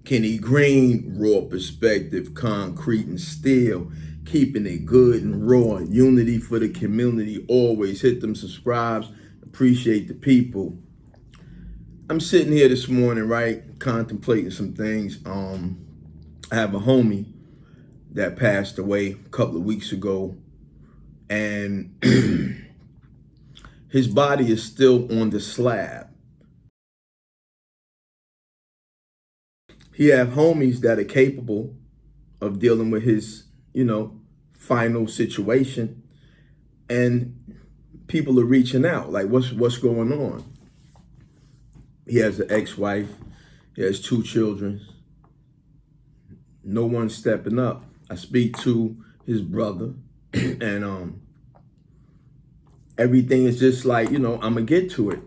Kenny Green, raw perspective, concrete and steel, keeping it good and raw. Unity for the community. Always hit them subscribes. Appreciate the people. I'm sitting here this morning, right, contemplating some things. I have a homie that passed away a couple of weeks ago, and his body is still on the slab. He have homies that are capable of dealing with his, final situation, and people are reaching out like, what's going on? He has an ex-wife. He has 2 children. No one's stepping up. I speak to his brother, and everything is just like, I'm gonna get to it.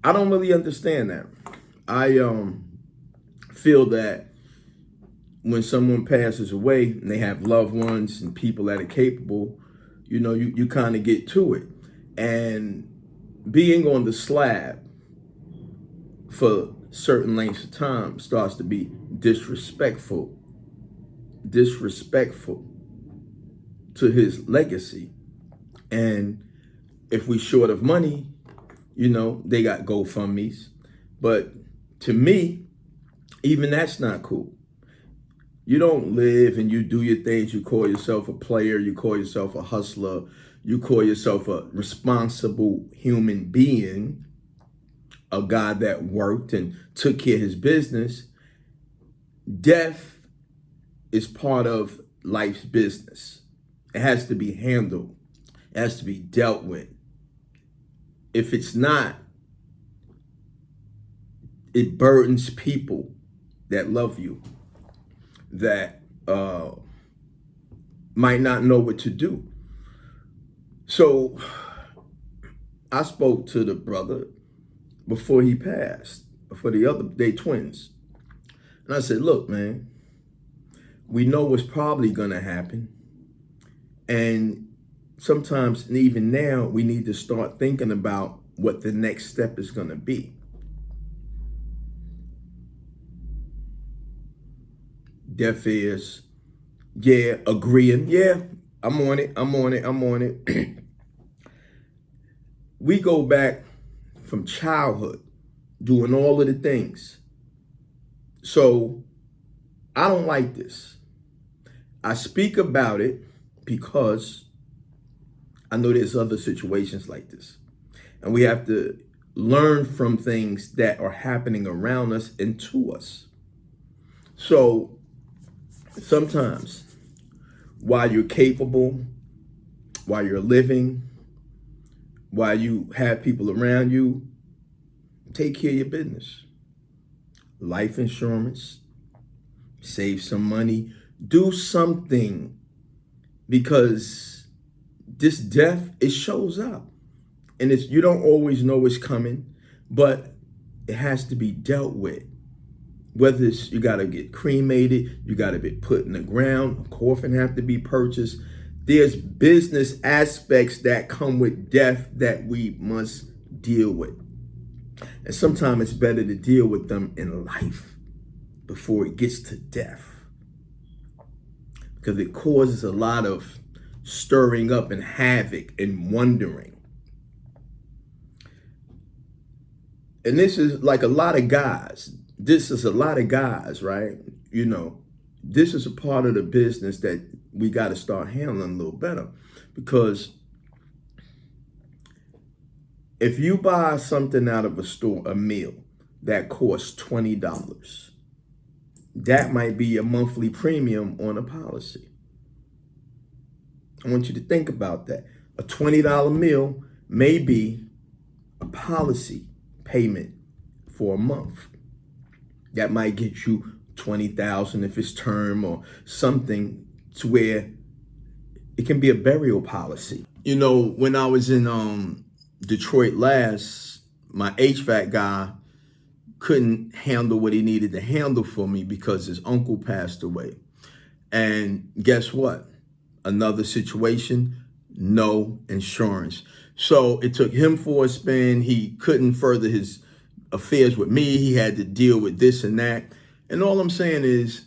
I don't really understand that. I feel that when someone passes away and they have loved ones and people that are capable, you kind of get to it. And being on the slab for certain lengths of time starts to be disrespectful to his legacy. And if we short of money, they got GoFundMe's. But to me, even that's not cool. You don't live and you do your things. You call yourself a player. You call yourself a hustler. You call yourself a responsible human being, a guy that worked and took care of his business. Death is part of life's business. It has to be handled. It has to be dealt with. If it's not, it burdens people that love you, that might not know what to do. So I spoke to the brother before he passed, for the other day twins. And I said, look, man, we know what's probably gonna happen. And sometimes, and even now, we need to start thinking about what the next step is gonna be. Deaf ears, yeah, agreeing, yeah, I'm on it. We go back from childhood, doing all of the things. So I don't like this. I speak about it because I know there's other situations like this. And we have to learn from things that are happening around us and to us. So sometimes, while you're capable, while you're living, while you have people around you, take care of your business. Life insurance, save some money, do something, because this death, it shows up. And you don't always know it's coming, but it has to be dealt with. Whether it's you got to get cremated, you got to be put in the ground, a coffin have to be purchased. There's business aspects that come with death that we must deal with. And sometimes it's better to deal with them in life before it gets to death, because it causes a lot of stirring up and havoc and wondering. And this is like a lot of guys. This is a lot of guys, right? This is a part of the business that we got to start handling a little better. Because if you buy something out of a store, a meal that costs $20, that might be a monthly premium on a policy. I want you to think about that. A $20 meal may be a policy payment for a month. That might get you $20,000 if it's term or something, to where it can be a burial policy. When I was in Detroit last, my HVAC guy couldn't handle what he needed to handle for me because his uncle passed away. And guess what? Another situation, no insurance. So it took him for a spin. He couldn't further his affairs with me. He had to deal with this and that. And all I'm saying is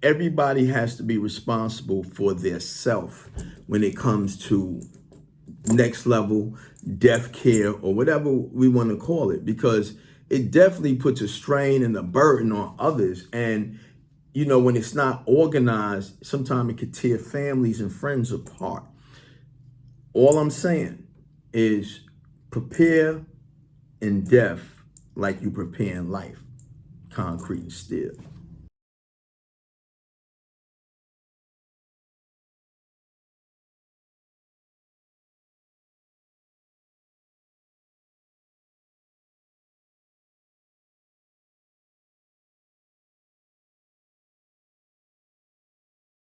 everybody has to be responsible for their self when it comes to next level death care or whatever we want to call it, because it definitely puts a strain and a burden on others. And, you know, when it's not organized, sometimes it could tear families and friends apart. All I'm saying is prepare in death like you prepare in life, concrete and steel.